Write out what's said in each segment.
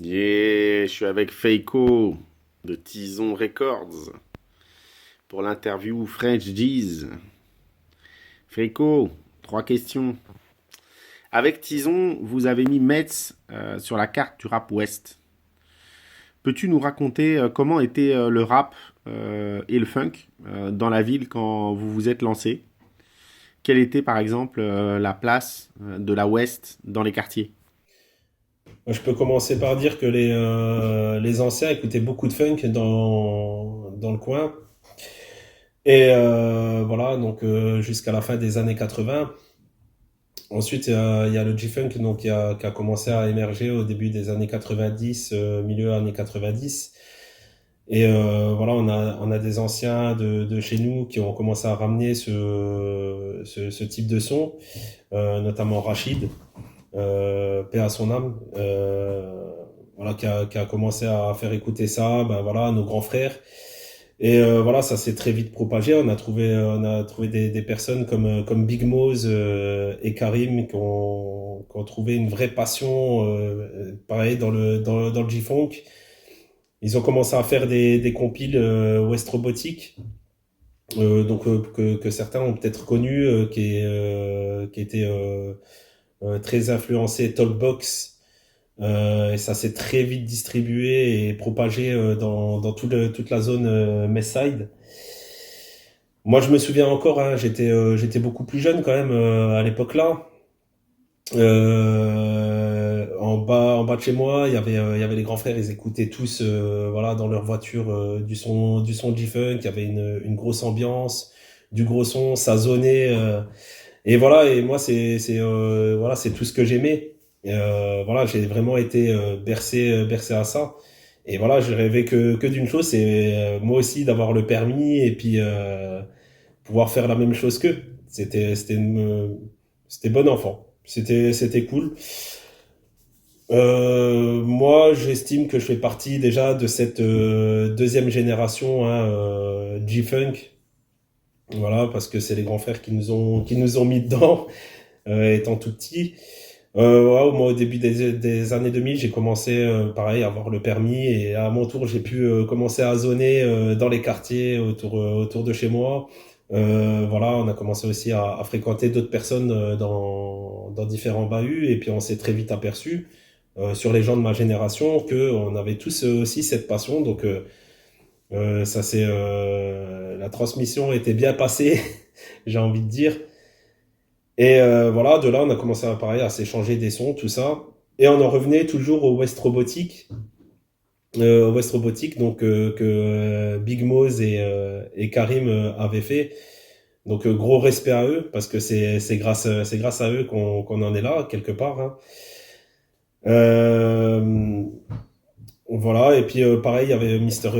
Yeah, je suis avec Feiko de Tison Records pour l'interview French Jeez. Feiko, trois questions. Avec Tison, vous avez mis Metz sur la carte du rap ouest. Peux-tu nous raconter comment était le rap et le funk dans la ville quand vous vous êtes lancé? Quelle était par exemple la place de la ouest dans les quartiers? Moi, je peux commencer par dire que les anciens écoutaient beaucoup de funk dans le coin. Et voilà, donc jusqu'à la fin des années 80. Ensuite, il y a le G-Funk donc, qui a commencé à émerger au début des années 90, milieu années 90. Et voilà, on a des anciens de chez nous qui ont commencé à ramener ce type de son, notamment Rachid, paix à son âme, voilà, qui a commencé à faire écouter ça, ben voilà, à nos grands frères. Et voilà, ça s'est très vite propagé. On a trouvé des personnes comme Big Moz et Karim qui ont trouvé une vraie passion, pareil, dans le G-Funk. Ils ont commencé à faire des compiles West Robotique, donc que certains ont peut-être connu, qui était très influencé Talkbox. Et ça s'est très vite distribué et propagé dans toute la zone Mestside. Moi, je me souviens encore, hein, j'étais beaucoup plus jeune quand même à l'époque-là. En bas de chez moi, il y avait les grands frères, ils écoutaient tous, voilà, dans leur voiture du son G-Funk. Il y avait une grosse ambiance, du gros son, ça sonnait. Et voilà, et moi, voilà, c'est tout ce que j'aimais. Voilà, j'ai vraiment été bercé à ça. Et voilà, je rêvais que d'une chose, c'est moi aussi d'avoir le permis et puis pouvoir faire la même chose qu'eux. C'était bon enfant. C'était cool. Moi, j'estime que je fais partie déjà de cette deuxième génération, hein, G-Funk. Voilà, parce que c'est les grands frères qui nous ont mis dedans, étant tout petit. Ouais, moi, au début des années 2000, j'ai commencé, pareil, à avoir le permis et à mon tour, j'ai pu commencer à zoner dans les quartiers autour de chez moi. Voilà, on a commencé aussi à fréquenter d'autres personnes dans différents bahuts et puis on s'est très vite aperçu sur les gens de ma génération que on avait tous aussi cette passion. Donc, la transmission était bien passée, j'ai envie de dire. Et voilà, de là, on a commencé à parler, à s'échanger des sons, tout ça. Et on en revenait toujours au West Robotique, donc que Big Moz et Karim avaient fait. Donc gros respect à eux parce que c'est grâce à eux qu'on en est là quelque part, hein. Euh, voilà, et puis pareil, il y avait Mister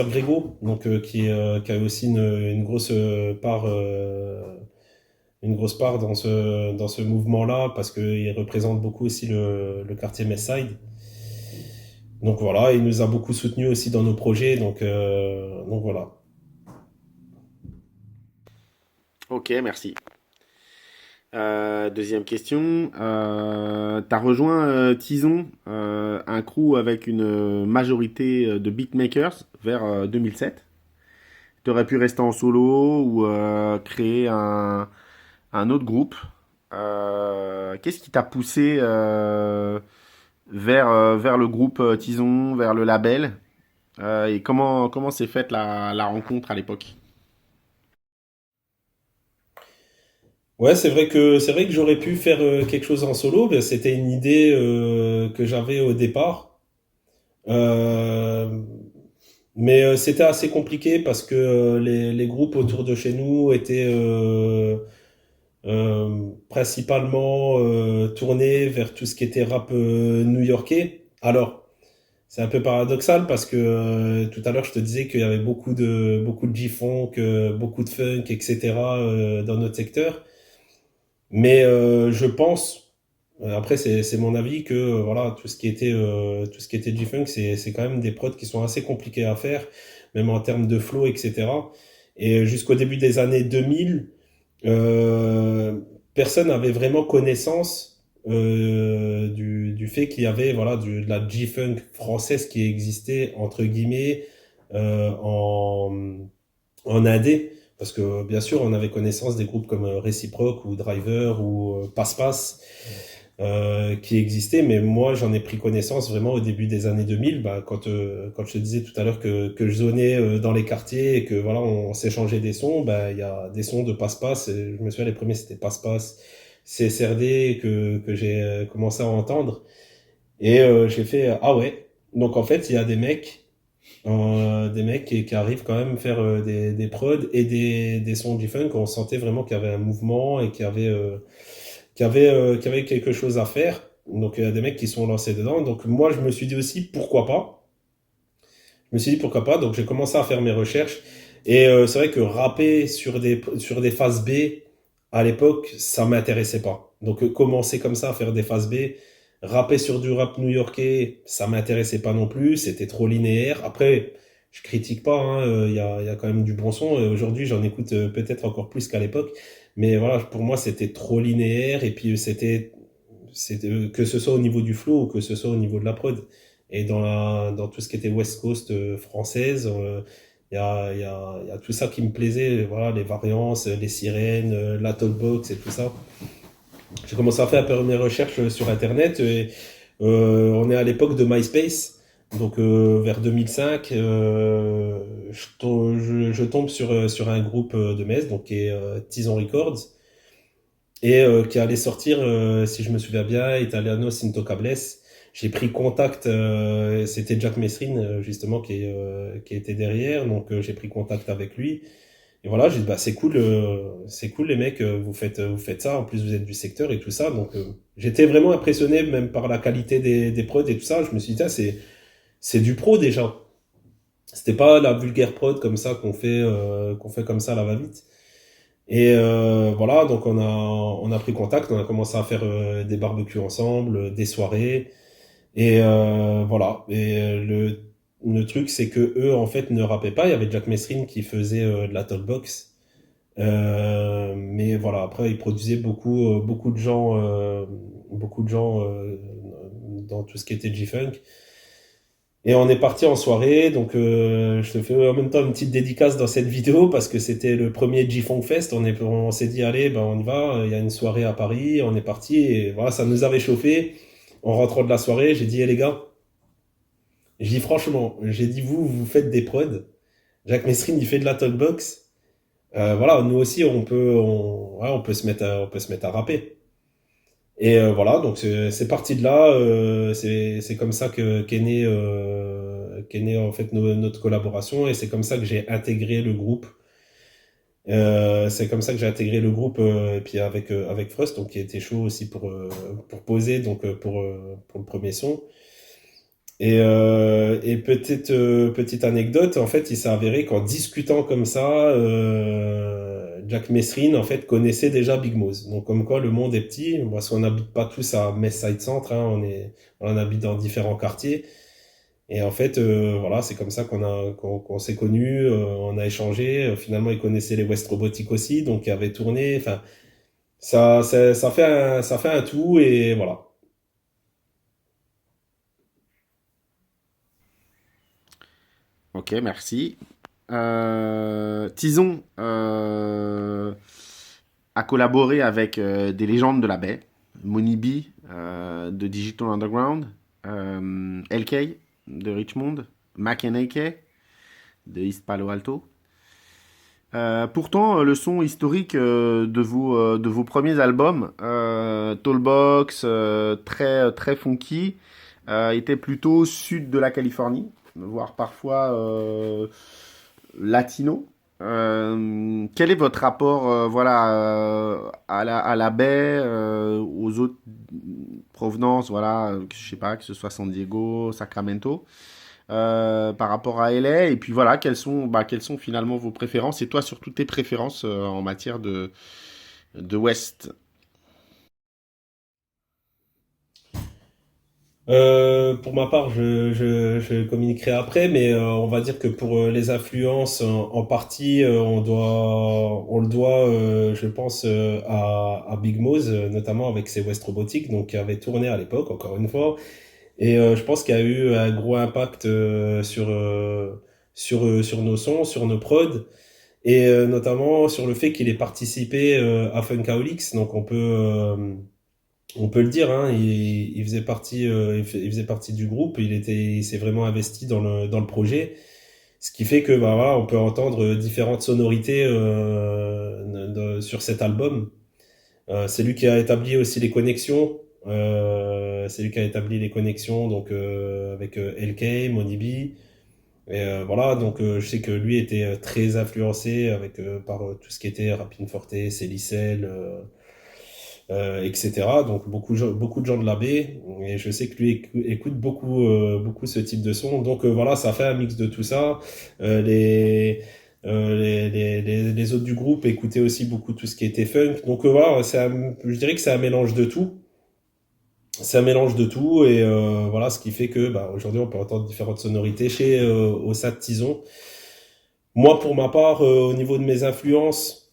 Grégo, donc qui a aussi une grosse part dans ce mouvement-là, parce qu'il représente beaucoup aussi le quartier Mestside. Donc voilà, il nous a beaucoup soutenus aussi dans nos projets, donc voilà. Ok, merci. Deuxième question. T'as rejoint Tison, un crew avec une majorité de beatmakers vers 2007. T'aurais pu rester en solo ou créer un autre groupe. Qu'est-ce qui t'a poussé vers le groupe Tison, vers le label? Et comment s'est faite la rencontre à l'époque? Ouais, c'est vrai que j'aurais pu faire quelque chose en solo. Ben, c'était une idée que j'avais au départ. Euh, mais c'était assez compliqué parce que les groupes autour de chez nous étaient principalement tournés vers tout ce qui était rap new-yorkais. Alors, c'est un peu paradoxal parce que tout à l'heure je te disais qu'il y avait beaucoup de G-funk, beaucoup de funk, etc. Dans notre secteur. Mais je pense, après c'est mon avis, que voilà, tout ce qui était G-Funk, c'est quand même des prods qui sont assez compliqués à faire, même en termes de flow, etc. Et jusqu'au début des années 2000, personne n'avait vraiment connaissance du fait qu'il y avait voilà de la G-Funk française qui existait entre guillemets euh, en, en indé. Parce que bien sûr, on avait connaissance des groupes comme Reciproc ou Driver ou Passe Passe qui existaient, mais moi j'en ai pris connaissance vraiment au début des années 2000, bah, quand je te disais tout à l'heure que je zonais dans les quartiers et que voilà on s'échangeait des sons, bah il y a des sons de passe-passe. Je me souviens les premiers c'était passe-passe, CSRD que j'ai commencé à entendre et j'ai fait ah ouais. Donc en fait il y a des mecs qui arrivent quand même faire des prods et des sons G-Funk. On sentait vraiment qu'il y avait un mouvement et qu'il y avait quelque chose à faire. Donc il y a des mecs qui sont lancés dedans. Donc moi je me suis dit aussi pourquoi pas. Je me suis dit pourquoi pas. Donc j'ai commencé à faire mes recherches. Et c'est vrai que rapper sur des phases B à l'époque, ça m'intéressait pas. Donc commencer comme ça à faire des phases B, rapper sur du rap new-yorkais, ça m'intéressait pas non plus. C'était trop linéaire. Après, je critique pas. Il y a quand même du bon son. Aujourd'hui, j'en écoute peut-être encore plus qu'à l'époque. Mais voilà, pour moi, c'était trop linéaire. Et puis que ce soit au niveau du flow ou que ce soit au niveau de la prod. Et dans tout ce qui était West Coast française, il y a tout ça qui me plaisait, voilà, les variances, les sirènes, la talkbox et tout ça. J'ai commencé à faire un peu mes recherches sur Internet et on est à l'époque de MySpace. Donc vers 2005, je tombe sur un groupe de Metz, donc qui est Tison Records, et qui allait sortir, si je me souviens bien, Italianos Intocables. J'ai pris contact, c'était Jack Messrine justement qui était derrière, donc j'ai pris contact avec lui. Et voilà, j'ai dit bah c'est cool les mecs, vous faites ça. En plus vous êtes du secteur et tout ça, donc j'étais vraiment impressionné même par la qualité des prods et tout ça. Je me suis dit ah, c'est du pro déjà. C'était pas la vulgaire prod comme ça qu'on fait comme ça à la va-vite. Et voilà, donc on a pris contact, on a commencé à faire des barbecues ensemble, des soirées, et voilà. Et le truc, c'est que eux, en fait, ne rappaient pas. Il y avait Jack Messrine qui faisait de la talkbox, mais voilà. Après, il produisait beaucoup de gens dans tout ce qui était G-Funk. Et on est parti en soirée, donc je te fais en même temps une petite dédicace dans cette vidéo parce que c'était le premier G-Funk Fest. On s'est dit allez, ben on y va. Il y a une soirée à Paris, on est parti et voilà, ça nous avait chauffé. En rentrant de la soirée, j'ai dit les gars, j'ai dit franchement, j'ai dit vous faites des prods. Jacques Messrine il fait de la talkbox. Voilà, nous aussi ouais, on peut se mettre à rapper. Et voilà, donc c'est parti de là. C'est comme ça qu'est né en fait notre collaboration et c'est comme ça que j'ai intégré le groupe. C'est comme ça que j'ai intégré le groupe et puis avec Frost, donc qui était chaud aussi pour poser donc pour le premier son. Et petite anecdote, en fait, il s'est avéré qu'en discutant comme ça, Jack Messrine, en fait, connaissait déjà Big Moz. Donc, comme quoi, le monde est petit. Parce qu'on n'habite pas tous à Metz Side Centre, hein, on habite dans différents quartiers. Et en fait, voilà, c'est comme ça qu'on s'est connus, on a échangé. Finalement, il connaissait les West Robotics aussi, donc il avait tourné. Enfin, ça fait un tout et voilà. Ok, merci. Tison a collaboré avec des légendes de la baie, Money B de Digital Underground, LK de Richmond, Mac AK de East Palo Alto. Pourtant, le son historique de vos premiers albums, Tallbox, très funky, était plutôt sud de la Californie, voire parfois latino. Quel est votre rapport voilà, à la baie, aux autres provenances, voilà, je sais pas, que ce soit San Diego, Sacramento, par rapport à LA, et puis voilà, quelles sont finalement vos préférences, et toi surtout tes préférences en matière de West. Pour ma part, je communiquerai après, mais on va dire que pour les influences, en partie, on le doit, je pense, à Big Moz, notamment avec ses West Robotics, donc qui avait tourné à l'époque, encore une fois, et je pense qu'il y a eu un gros impact sur nos sons, sur nos prods, et notamment sur le fait qu'il ait participé à Funkaholics, donc on peut le dire, hein, il faisait partie, il faisait partie du groupe, il s'est vraiment investi dans le projet, ce qui fait que bah, voilà, on peut entendre différentes sonorités sur cet album. C'est lui qui a établi aussi les connexions. C'est lui qui a établi les connexions donc avec LK, Moni B. Et voilà, donc je sais que lui était très influencé par tout ce qui était Rapin Forte, Célicel, etc. Donc beaucoup de gens de la baie, et je sais que lui écoute beaucoup ce type de son. Donc voilà, ça fait un mix de tout ça. Euh, les, les autres du groupe écoutaient aussi beaucoup tout ce qui était funk. Donc voilà, je dirais que c'est un mélange de tout. C'est un mélange de tout, et voilà, ce qui fait que bah, aujourd'hui on peut entendre différentes sonorités chez au Sad Tison. Moi, pour ma part, au niveau de mes influences,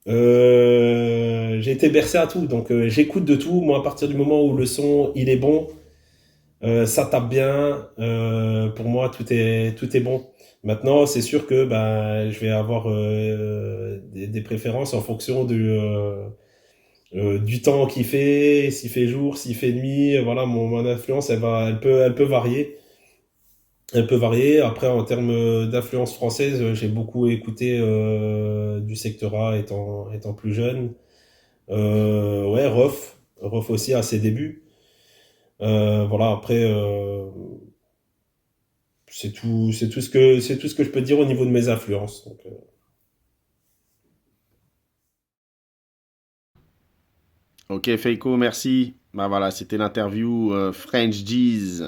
j'ai été bercé à tout, donc j'écoute de tout. Moi, à partir du moment où le son il est bon, ça tape bien. Pour moi, tout est bon. Maintenant, c'est sûr que bah, je vais avoir des préférences en fonction du temps qu'il fait, s'il fait jour, s'il fait nuit. Voilà, mon influence, elle peut varier. Elle peut varier. Après, en termes d'influence française, j'ai beaucoup écouté du secteur A étant plus jeune. Ouais, Rof aussi à ses débuts. Voilà, après, c'est tout ce que je peux dire au niveau de mes influences. Donc, Ok, Feiko, merci. Bah voilà, c'était l'interview French G's.